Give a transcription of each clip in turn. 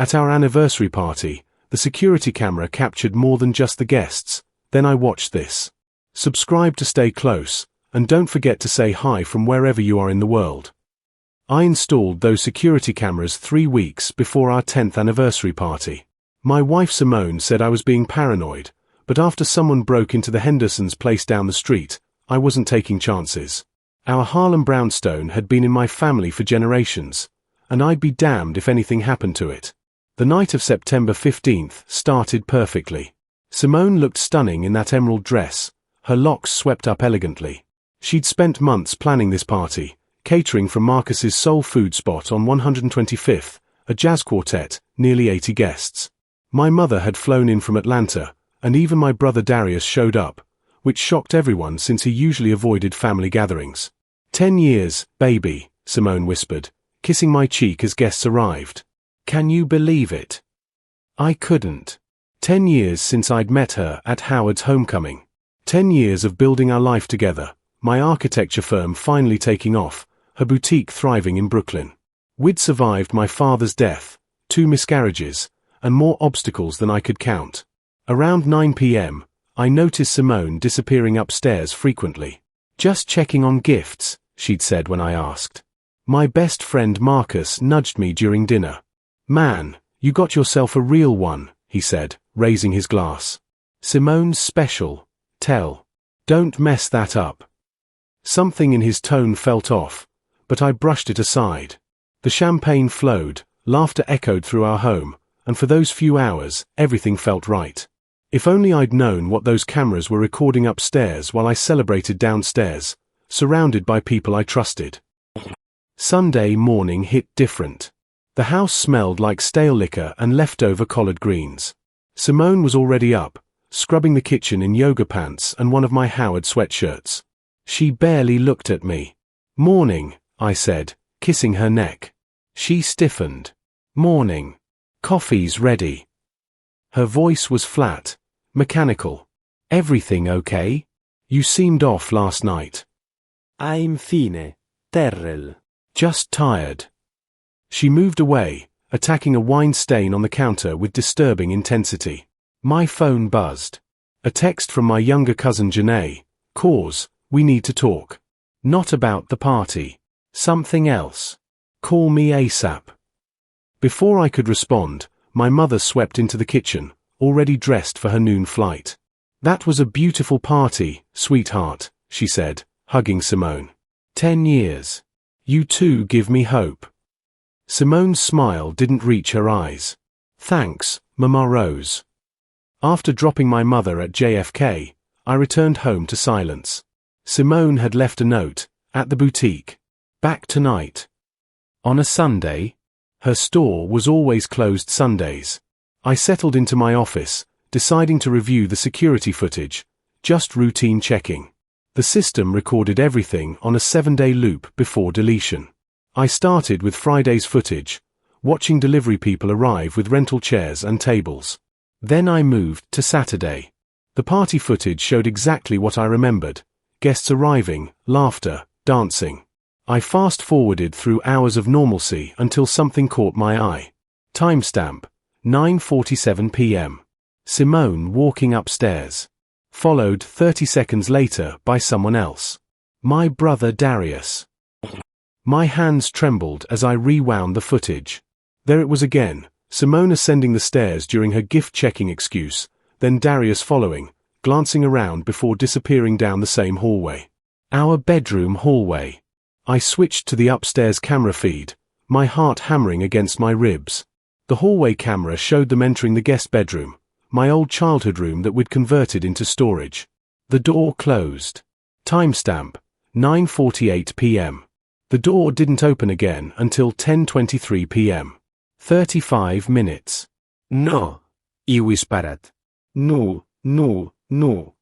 At our anniversary party, the security camera captured more than just the guests. Then I watched this. Subscribe to stay close, and don't forget to say hi from wherever you are in the world. I installed those security cameras 3 weeks before our 10th anniversary party. My wife Simone said I was being paranoid, but after someone broke into the Hendersons' place down the street, I wasn't taking chances. Our Harlem brownstone had been in my family for generations, and I'd be damned if anything happened to it. The night of September 15th started perfectly. Simone looked stunning in that emerald dress, her locks swept up elegantly. She'd spent months planning this party, catering from Marcus's soul food spot on 125th, a jazz quartet, nearly 80 guests. My mother had flown in from Atlanta, and even my brother Darius showed up, which shocked everyone since he usually avoided family gatherings. 10 years, baby, Simone whispered, kissing my cheek as guests arrived. Can you believe it? I couldn't. 10 years since I'd met her at Howard's homecoming. 10 years of building our life together, my architecture firm finally taking off, her boutique thriving in Brooklyn. We'd survived my father's death, 2 miscarriages, and more obstacles than I could count. Around 9 p.m., I noticed Simone disappearing upstairs frequently. Just checking on gifts, she'd said when I asked. My best friend Marcus nudged me during dinner. Man, you got yourself a real one, he said, raising his glass. Simone's special. Tell. Don't mess that up. Something in his tone felt off, but I brushed it aside. The champagne flowed, laughter echoed through our home, and for those few hours, everything felt right. If only I'd known what those cameras were recording upstairs while I celebrated downstairs, surrounded by people I trusted. Sunday morning hit different. The house smelled like stale liquor and leftover collard greens. Simone was already up, scrubbing the kitchen in yoga pants and one of my Howard sweatshirts. She barely looked at me. Morning, I said, kissing her neck. She stiffened. Morning. Coffee's ready. Her voice was flat, mechanical. Everything okay? You seemed off last night. I'm fine, Terrell. Just tired. She moved away, attacking a wine stain on the counter with disturbing intensity. My phone buzzed. A text from my younger cousin Janae. Cause, we need to talk. Not about the party. Something else. Call me ASAP. Before I could respond, my mother swept into the kitchen, already dressed for her noon flight. That was a beautiful party, sweetheart, she said, hugging Simone. 10 years. You too give me hope. Simone's smile didn't reach her eyes. Thanks, Mama Rose. After dropping my mother at JFK, I returned home to silence. Simone had left a note, at the boutique. Back tonight. On a Sunday. Her store was always closed Sundays. I settled into my office, deciding to review the security footage, just routine checking. The system recorded everything on a 7-day loop before deletion. I started with Friday's footage, watching delivery people arrive with rental chairs and tables. Then I moved to Saturday. The party footage showed exactly what I remembered: guests arriving, laughter, dancing. I fast-forwarded through hours of normalcy until something caught my eye. Timestamp, 9:47 p.m. Simone walking upstairs. Followed 30 seconds later by someone else. My brother Darius. My hands trembled as I rewound the footage. There it was again, Simone ascending the stairs during her gift-checking excuse, then Darius following, glancing around before disappearing down the same hallway. Our bedroom hallway. I switched to the upstairs camera feed, my heart hammering against my ribs. The hallway camera showed them entering the guest bedroom, my old childhood room that we'd converted into storage. The door closed. Timestamp, 9:48 p.m. The door didn't open again until 10:23 p.m. 35 minutes. No, he whispered. No, no, no.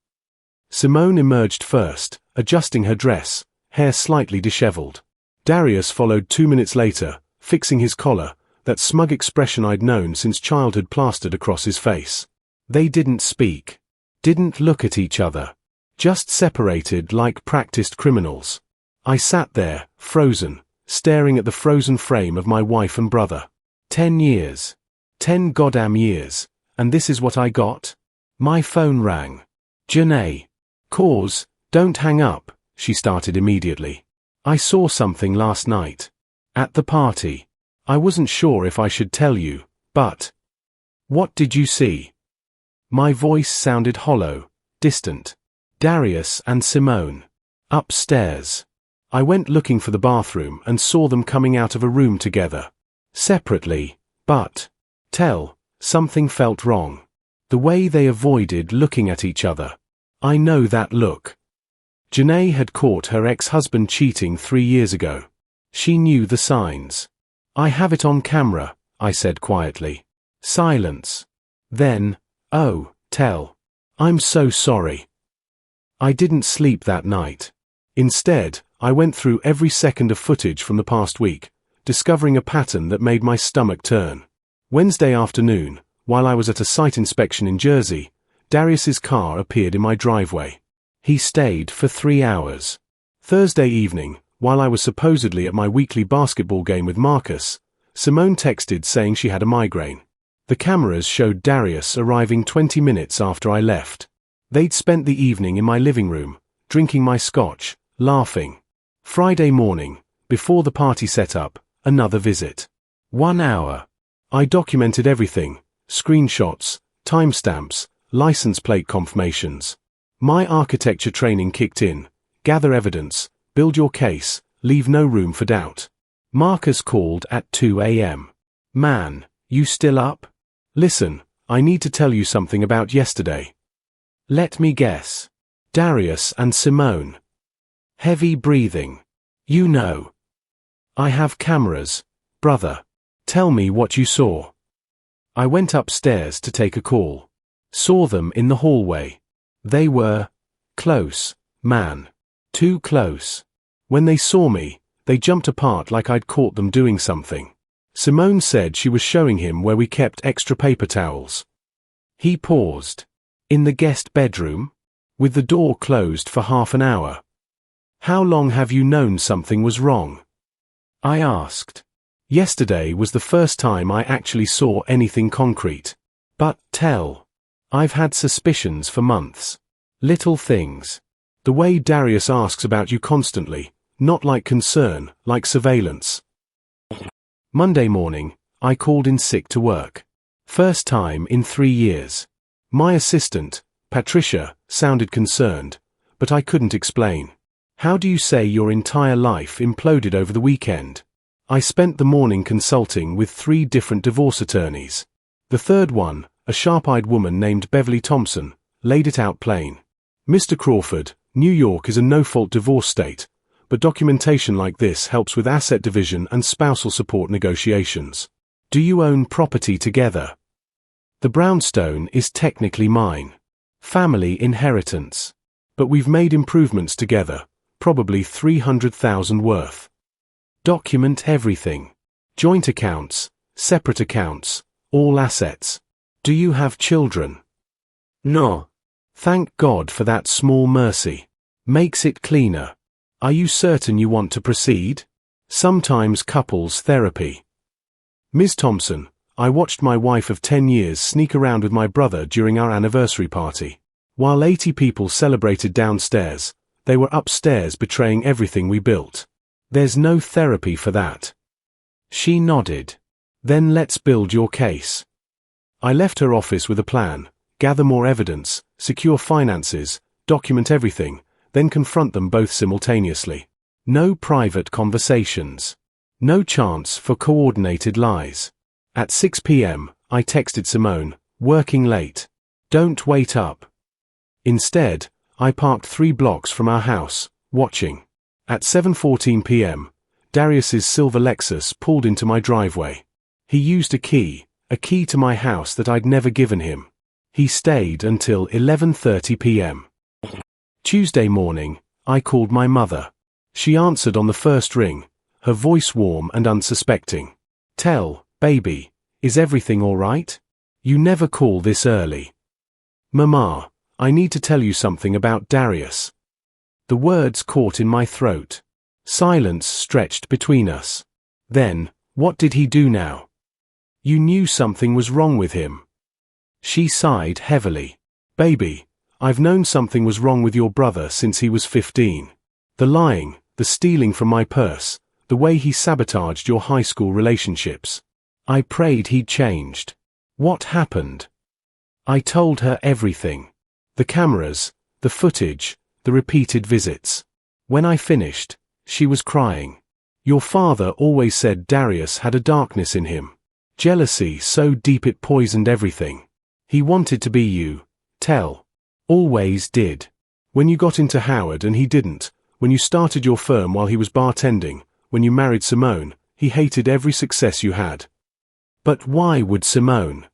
Simone emerged first, adjusting her dress, hair slightly disheveled. Darius followed 2 minutes later, fixing his collar, that smug expression I'd known since childhood plastered across his face. They didn't speak. Didn't look at each other. Just separated like practiced criminals. I sat there, frozen, staring at the frozen frame of my wife and brother. 10 years. 10 goddamn years, and this is what I got? My phone rang. Janae. Cause, don't hang up, she started immediately. I saw something last night. At the party. I wasn't sure if I should tell you, but... What did you see? My voice sounded hollow, distant. Darius and Simone. Upstairs. I went looking for the bathroom and saw them coming out of a room together. Separately, but... Something felt wrong. The way they avoided looking at each other. I know that look. Janae had caught her ex-husband cheating 3 years ago. She knew the signs. I have it on camera, I said quietly. Silence. Then, oh, I'm so sorry. I didn't sleep that night. Instead, I went through every second of footage from the past week, discovering a pattern that made my stomach turn. Wednesday afternoon, while I was at a site inspection in Jersey, Darius's car appeared in my driveway. He stayed for 3 hours. Thursday evening, while I was supposedly at my weekly basketball game with Marcus, Simone texted saying she had a migraine. The cameras showed Darius arriving 20 minutes after I left. They'd spent the evening in my living room, drinking my scotch, laughing. Friday morning, before the party set up, another visit. 1 hour. I documented everything, screenshots, timestamps, license plate confirmations. My architecture training kicked in. Gather evidence, build your case, leave no room for doubt. Marcus called at 2 a.m. Man, you still up? Listen, I need to tell you something about yesterday. Let me guess. Darius and Simone. Heavy breathing. You know. I have cameras, brother. Tell me what you saw. I went upstairs to take a call. Saw them in the hallway. They were close, man. Too close. When they saw me, they jumped apart like I'd caught them doing something. Simone said she was showing him where we kept extra paper towels. He paused. In the guest bedroom? With the door closed for half an hour. How long have you known something was wrong? I asked. Yesterday was the first time I actually saw anything concrete. But I've had suspicions for months. Little things. The way Darius asks about you constantly, not like concern, like surveillance. Monday morning, I called in sick to work. First time in 3 years. My assistant, Patricia, sounded concerned, but I couldn't explain. How do you say your entire life imploded over the weekend? I spent the morning consulting with 3 different divorce attorneys. The third one, a sharp-eyed woman named Beverly Thompson, laid it out plain. Mr. Crawford, New York is a no-fault divorce state, but documentation like this helps with asset division and spousal support negotiations. Do you own property together? The brownstone is technically mine. Family inheritance. But we've made improvements together, probably $300,000 worth. Document everything. Joint accounts, separate accounts, all assets. Do you have children? No. Thank God for that small mercy. Makes it cleaner. Are you certain you want to proceed? Sometimes couples therapy. Ms. Thompson, I watched my wife of 10 years sneak around with my brother during our anniversary party. While 80 people celebrated downstairs, they were upstairs betraying everything we built. There's no therapy for that. She nodded. Then let's build your case. I left her office with a plan, gather more evidence, secure finances, document everything, then confront them both simultaneously. No private conversations. No chance for coordinated lies. At 6 p.m., I texted Simone, working late. Don't wait up. Instead, I parked 3 blocks from our house, watching. At 7:14 p.m., Darius's silver Lexus pulled into my driveway. He used a key to my house that I'd never given him. He stayed until 11:30 p.m. Tuesday morning, I called my mother. She answered on the first ring, her voice warm and unsuspecting. Baby, is everything all right? You never call this early. Mama, I need to tell you something about Darius. The words caught in my throat. Silence stretched between us. Then, what did he do now? You knew something was wrong with him. She sighed heavily. Baby, I've known something was wrong with your brother since he was 15. The lying, the stealing from my purse, the way he sabotaged your high school relationships. I prayed he'd changed. What happened? I told her everything. The cameras, the footage, the repeated visits. When I finished, she was crying. Your father always said Darius had a darkness in him. Jealousy so deep it poisoned everything. He wanted to be you. Tell. Always did. When you got into Howard and he didn't, when you started your firm while he was bartending, when you married Simone, he hated every success you had. But why would Simone?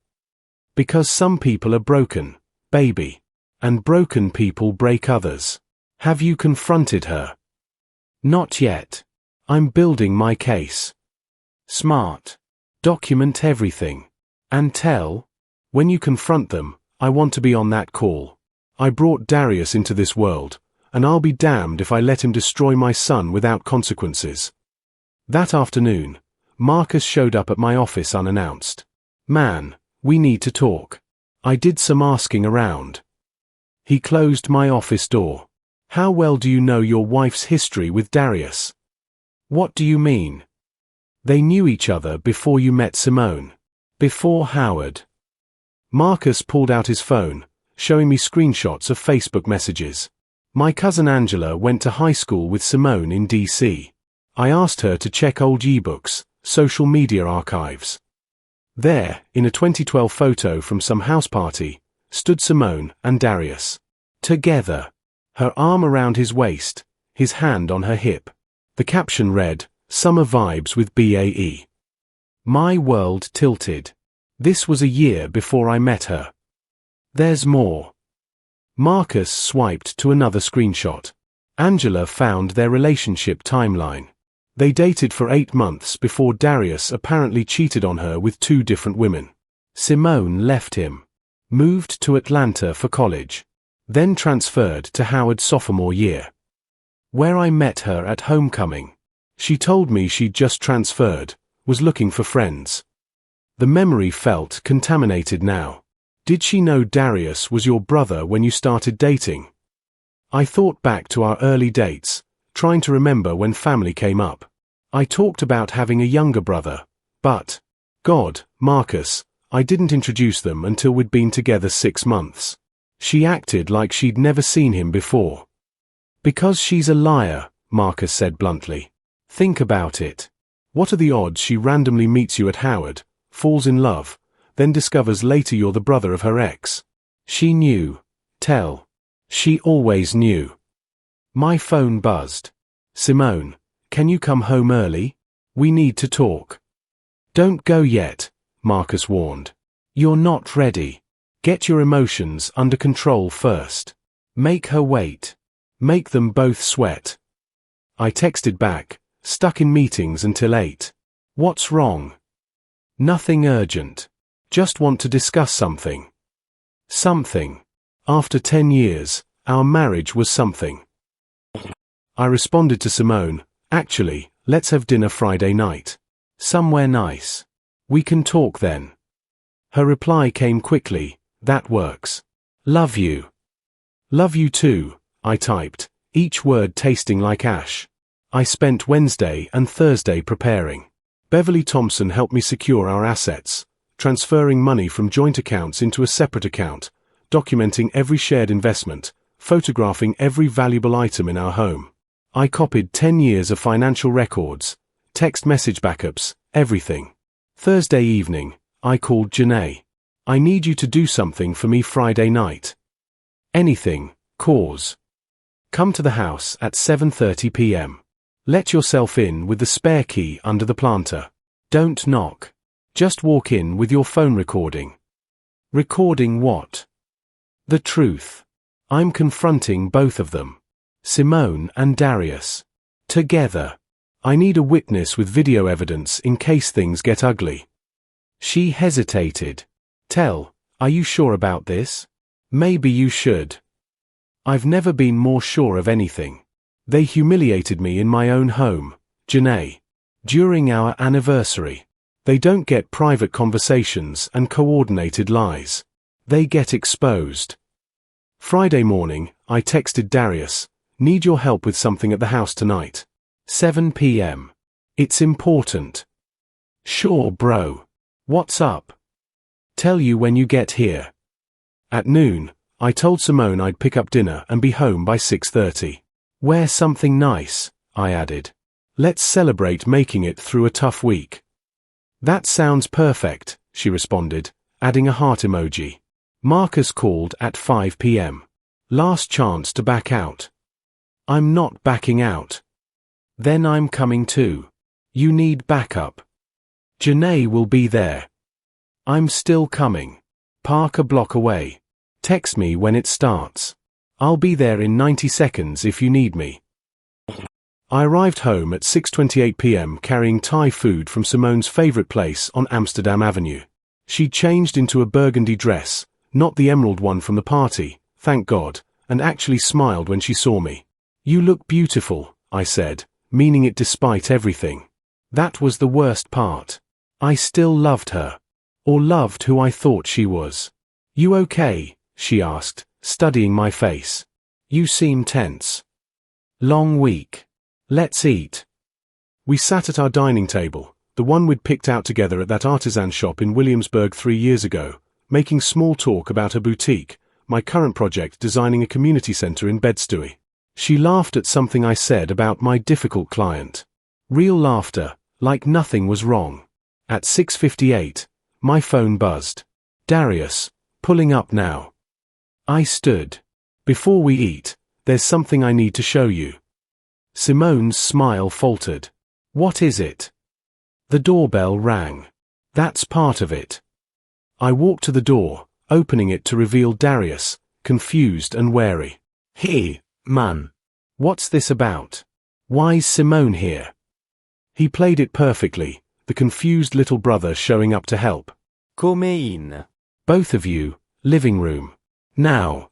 Because some people are broken, baby. And broken people break others. Have you confronted her? Not yet. I'm building my case. Smart. Document everything. And tell. When you confront them, I want to be on that call. I brought Darius into this world, and I'll be damned if I let him destroy my son without consequences. That afternoon, Marcus showed up at my office unannounced. Man, we need to talk. I did some asking around. He closed my office door. How well do you know your wife's history with Darius? What do you mean? They knew each other before you met Simone. Before Howard. Marcus pulled out his phone, showing me screenshots of Facebook messages. My cousin Angela went to high school with Simone in DC. I asked her to check old ebooks, social media archives. There, in a 2012 photo from some house party, stood Simone and Darius. Together. Her arm around his waist, his hand on her hip. The caption read, Summer Vibes with BAE. My world tilted. This was a year before I met her. There's more. Marcus swiped to another screenshot. Angela found their relationship timeline. They dated for 8 months before Darius apparently cheated on her with 2 different women. Simone left him. Moved to Atlanta for college. Then transferred to Howard sophomore year. Where I met her at homecoming. She told me she'd just transferred, was looking for friends. The memory felt contaminated now. Did she know Darius was your brother when you started dating? I thought back to our early dates, trying to remember when family came up. I talked about having a younger brother, but, God, Marcus, I didn't introduce them until we'd been together 6 months. She acted like she'd never seen him before. Because she's a liar, Marcus said bluntly. Think about it. What are the odds she randomly meets you at Howard, falls in love, then discovers later you're the brother of her ex? She knew. Tell. She always knew. My phone buzzed. Simone, can you come home early? We need to talk. Don't go yet, Marcus warned. You're not ready. Get your emotions under control first. Make her wait. Make them both sweat. I texted back, stuck in meetings until 8. What's wrong? Nothing urgent. Just want to discuss something. Something. After 10 years, our marriage was something. I responded to Simone, actually, let's have dinner Friday night. Somewhere nice. We can talk then. Her reply came quickly, that works. Love you. Love you too, I typed, each word tasting like ash. I spent Wednesday and Thursday preparing. Beverly Thompson helped me secure our assets, transferring money from joint accounts into a separate account, documenting every shared investment, photographing every valuable item in our home. I copied 10 years of financial records, text message backups, everything. Thursday evening, I called Janae. I need you to do something for me Friday night. Anything, cause. Come to the house at 7:30 p.m. Let yourself in with the spare key under the planter. Don't knock. Just walk in with your phone recording. Recording what? The truth. I'm confronting both of them. Simone and Darius. Together. I need a witness with video evidence in case things get ugly. She hesitated. Tell, are you sure about this? Maybe you should. I've never been more sure of anything. They humiliated me in my own home, Janae. During our anniversary. They don't get private conversations and coordinated lies. They get exposed. Friday morning, I texted Darius, "Need your help with something at the house tonight. 7 p.m. It's important." "Sure, bro. What's up?" "Tell you when you get here." At noon, I told Simone I'd pick up dinner and be home by 6:30. "Wear something nice," I added. "Let's celebrate making it through a tough week." "That sounds perfect," she responded, adding a heart emoji. Marcus called at 5 p.m. "Last chance to back out." "I'm not backing out." "Then I'm coming too. You need backup." "Janae will be there." "I'm still coming. Park a block away. Text me when it starts. I'll be there in 90 seconds if you need me." I arrived home at 6:28 p.m. carrying Thai food from Simone's favorite place on Amsterdam Avenue. She changed into a burgundy dress, not the emerald one from the party, thank God, and actually smiled when she saw me. "You look beautiful," I said, meaning it despite everything. That was the worst part. I still loved her. Or loved who I thought she was. "You okay?" she asked, studying my face. "You seem tense." "Long week. Let's eat." We sat at our dining table, the one we'd picked out together at that artisan shop in Williamsburg 3 years ago, making small talk about her boutique, my current project designing a community center in Bed-Stuy. She laughed at something I said about my difficult client. Real laughter, like nothing was wrong. At 6:58, my phone buzzed. "Darius, pulling up now." I stood. "Before we eat, there's something I need to show you." Simone's smile faltered. "What is it?" The doorbell rang. That's part of it. I walked to the door, opening it to reveal Darius, confused and wary. "Hey, man. What's this about? Why's Simone here?" He played it perfectly, the confused little brother showing up to help. Come in. "Both of you, living room. Now."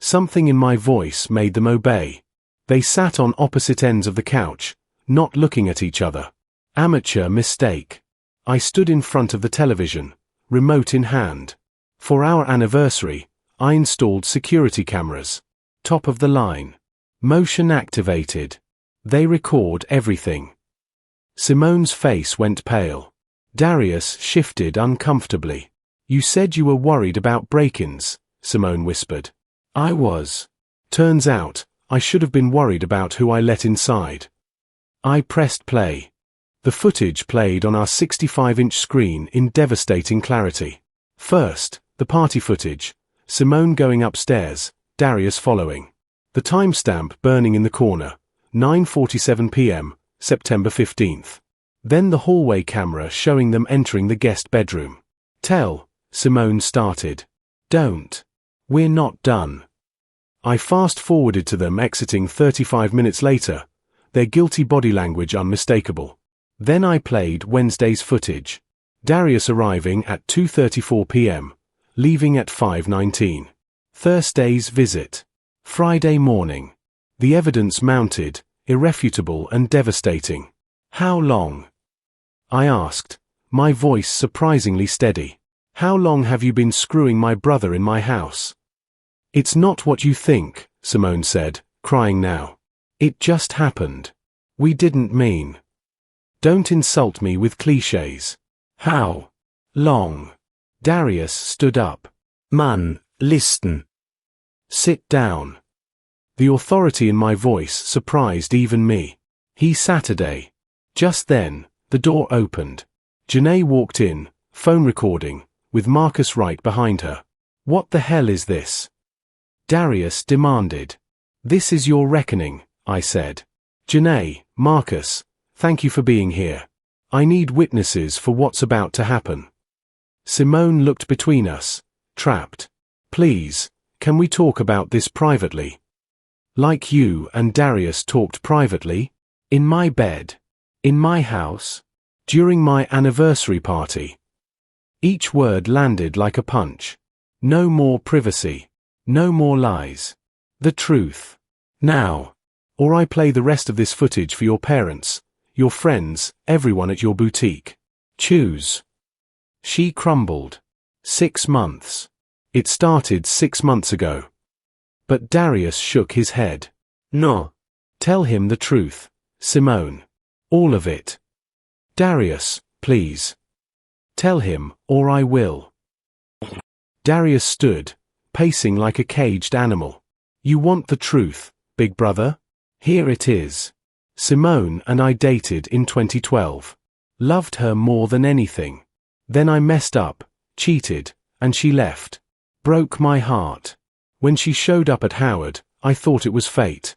Something in my voice made them obey. They sat on opposite ends of the couch, not looking at each other. Amateur mistake. I stood in front of the television, remote in hand. For our anniversary, I installed security cameras. Top of the line. Motion activated. They record everything. Simone's face went pale. Darius shifted uncomfortably. "You said you were worried about break-ins," Simone whispered. I was. Turns out, I should have been worried about who I let inside. I pressed play. The footage played on our 65-inch screen in devastating clarity. First, the party footage, Simone going upstairs, Darius following. The timestamp burning in the corner, 9:47 p.m., September 15th. Then the hallway camera showing them entering the guest bedroom. "Tell," Simone started. "Don't. We're not done." I fast-forwarded to them exiting 35 minutes later, their guilty body language unmistakable. Then I played Wednesday's footage. Darius arriving at 2:34 p.m., leaving at 5:19. Thursday's visit. Friday morning. The evidence mounted, irrefutable and devastating. "How long?" I asked, my voice surprisingly steady. "How long have you been screwing my brother in my house?" "It's not what you think," Simone said, crying now. "It just happened. We didn't mean." "Don't insult me with clichés." "How long?" Darius stood up. "Man, listen." "Sit down." The authority in my voice surprised even me. Saturday. Just then, the door opened. Janae walked in, phone recording, with Marcus right behind her. "What the hell is this?" Darius demanded. "This is your reckoning," I said. "Janae, Marcus, thank you for being here. I need witnesses for what's about to happen." Simone looked between us, trapped. "Please, can we talk about this privately?" "Like you and Darius talked privately? In my bed? In my house? During my anniversary party?" Each word landed like a punch. No more privacy. No more lies. The truth. Now. Or I play the rest of this footage for your parents, your friends, everyone at your boutique. Choose. She crumbled. 6 months. It started 6 months ago. But Darius shook his head. No. Tell him the truth, Simone. All of it. Darius, please. Tell him, or I will. Darius stood, pacing like a caged animal. You want the truth, big brother? Here it is. Simone and I dated in 2012. Loved her more than anything. Then I messed up, cheated, and she left. Broke my heart. When she showed up at Howard, I thought it was fate.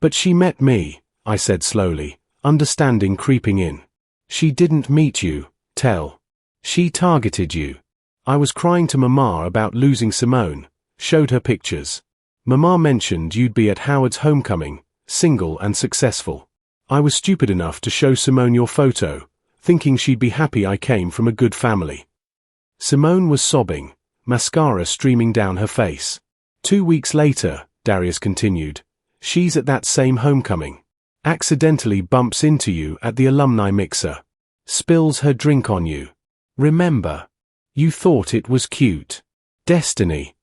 But she met me, I said slowly, understanding creeping in. She didn't meet you, Tell. She targeted you. I was crying to Mama about losing Simone, showed her pictures. Mama mentioned you'd be at Howard's homecoming, single and successful. I was stupid enough to show Simone your photo, thinking she'd be happy I came from a good family. Simone was sobbing, mascara streaming down her face. 2 weeks later, Darius continued, she's at that same homecoming. Accidentally bumps into you at the alumni mixer. Spills her drink on you. Remember. You thought it was cute. Destiny.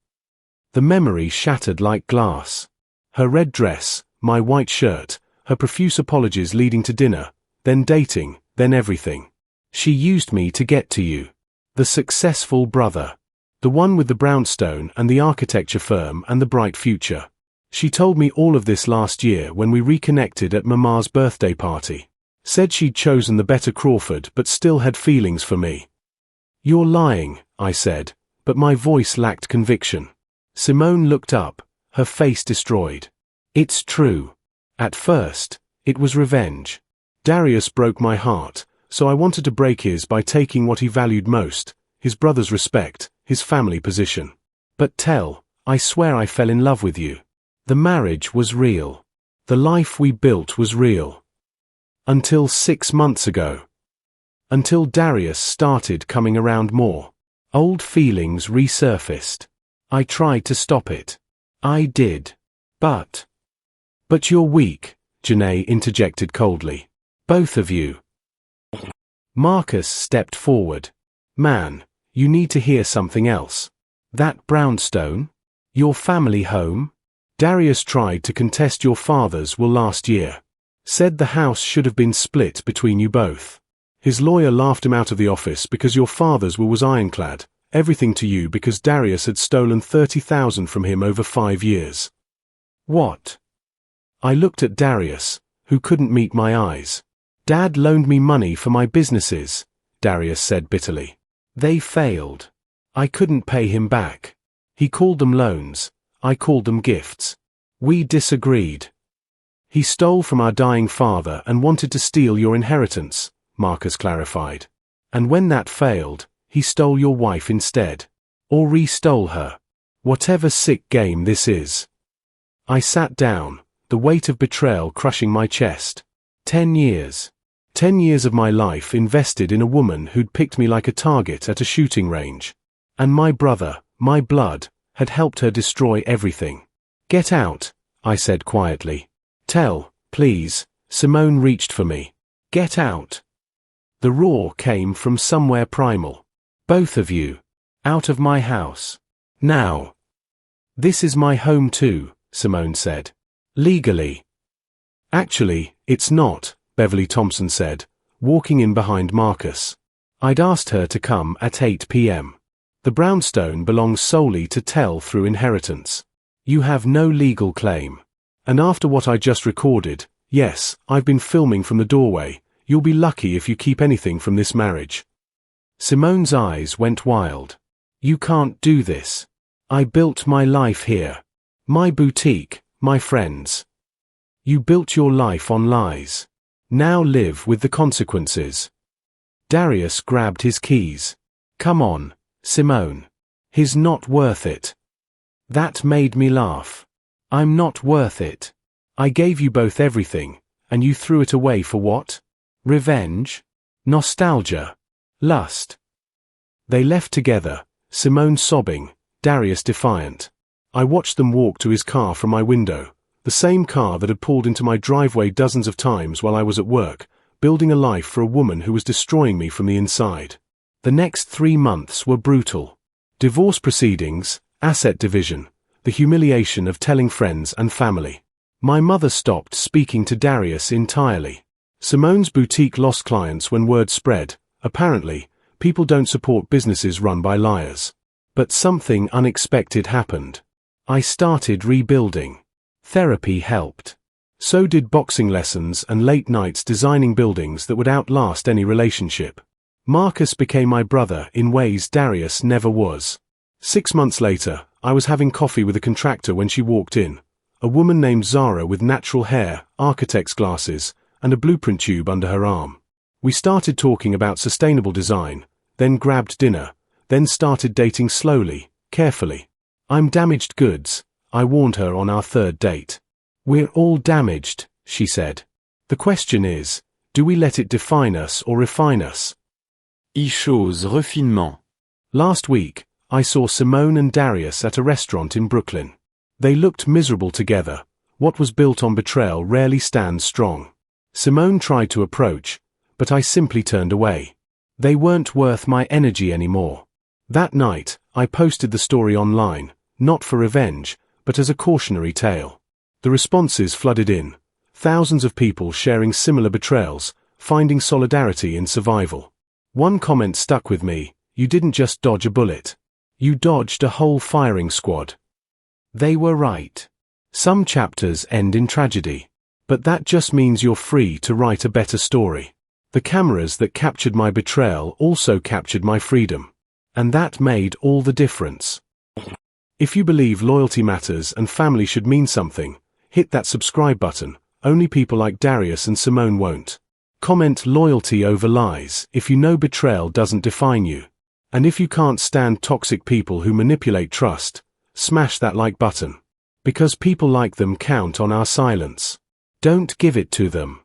The memory shattered like glass. Her red dress, my white shirt, her profuse apologies leading to dinner, then dating, then everything. She used me to get to you. The successful brother. The one with the brownstone and the architecture firm and the bright future. She told me all of this last year when we reconnected at Mama's birthday party. Said she'd chosen the better Crawford but still had feelings for me. You're lying, I said, but my voice lacked conviction. Simone looked up, her face destroyed. It's true. At first, it was revenge. Darius broke my heart, so I wanted to break his by taking what he valued most, his brother's respect, his family position. But Tell, I swear I fell in love with you. The marriage was real. The life we built was real. Until 6 months ago. Until Darius started coming around more. Old feelings resurfaced. I tried to stop it. I did. But you're weak, Janae interjected coldly. Both of you. Marcus stepped forward. Man, you need to hear something else. That brownstone? Your family home? Darius tried to contest your father's will last year. Said the house should have been split between you both. His lawyer laughed him out of the office because your father's will was ironclad, everything to you because Darius had stolen 30,000 from him over 5 years. What? I looked at Darius, who couldn't meet my eyes. Dad loaned me money for my businesses, Darius said bitterly. They failed. I couldn't pay him back. He called them loans, I called them gifts. We disagreed. He stole from our dying father and wanted to steal your inheritance, Marcus clarified. And when that failed, he stole your wife instead. Or re-stole her. Whatever sick game this is. I sat down, the weight of betrayal crushing my chest. 10 years. 10 years of my life invested in a woman who'd picked me like a target at a shooting range. And my brother, my blood, had helped her destroy everything. Get out, I said quietly. Tell, please. Simone reached for me. Get out. The roar came from somewhere primal. Both of you. Out of my house. Now. This is my home too, Simone said. Legally. Actually, it's not, Beverly Thompson said, walking in behind Marcus. I'd asked her to come at 8 p.m. The brownstone belongs solely to Tell through inheritance. You have no legal claim. And after what I just recorded, yes, I've been filming from the doorway, you'll be lucky if you keep anything from this marriage. Simone's eyes went wild. You can't do this. I built my life here. My boutique, my friends. You built your life on lies. Now live with the consequences. Darius grabbed his keys. Come on, Simone. He's not worth it. That made me laugh. I'm not worth it. I gave you both everything, and you threw it away for what? Revenge? Nostalgia? Lust? They left together, Simone sobbing, Darius defiant. I watched them walk to his car from my window, the same car that had pulled into my driveway dozens of times while I was at work, building a life for a woman who was destroying me from the inside. The next 3 months were brutal. Divorce proceedings, asset division, the humiliation of telling friends and family. My mother stopped speaking to Darius entirely. Simone's boutique lost clients when word spread. Apparently, people don't support businesses run by liars. But something unexpected happened. I started rebuilding. Therapy helped. So did boxing lessons and late nights designing buildings that would outlast any relationship. Marcus became my brother in ways Darius never was. 6 months later, I was having coffee with a contractor when she walked in. A woman named Zara with natural hair, architect's glasses, and a blueprint tube under her arm. We started talking about sustainable design, then grabbed dinner, then started dating slowly, carefully. I'm damaged goods, I warned her on our 3rd date. We're all damaged, she said. The question is, do we let it define us or refine us? Chose refinement. Last week, I saw Simone and Darius at a restaurant in Brooklyn. They looked miserable together. What was built on betrayal rarely stands strong. Simone tried to approach, but I simply turned away. They weren't worth my energy anymore. That night, I posted the story online, not for revenge, but as a cautionary tale. The responses flooded in. Thousands of people sharing similar betrayals, finding solidarity in survival. One comment stuck with me: you didn't just dodge a bullet. You dodged a whole firing squad. They were right. Some chapters end in tragedy. But that just means you're free to write a better story. The cameras that captured my betrayal also captured my freedom. And that made all the difference. If you believe loyalty matters and family should mean something, hit that subscribe button. Only people like Darius and Simone won't. Comment loyalty over lies if you know betrayal doesn't define you. And if you can't stand toxic people who manipulate trust, smash that like button. Because people like them count on our silence. Don't give it to them.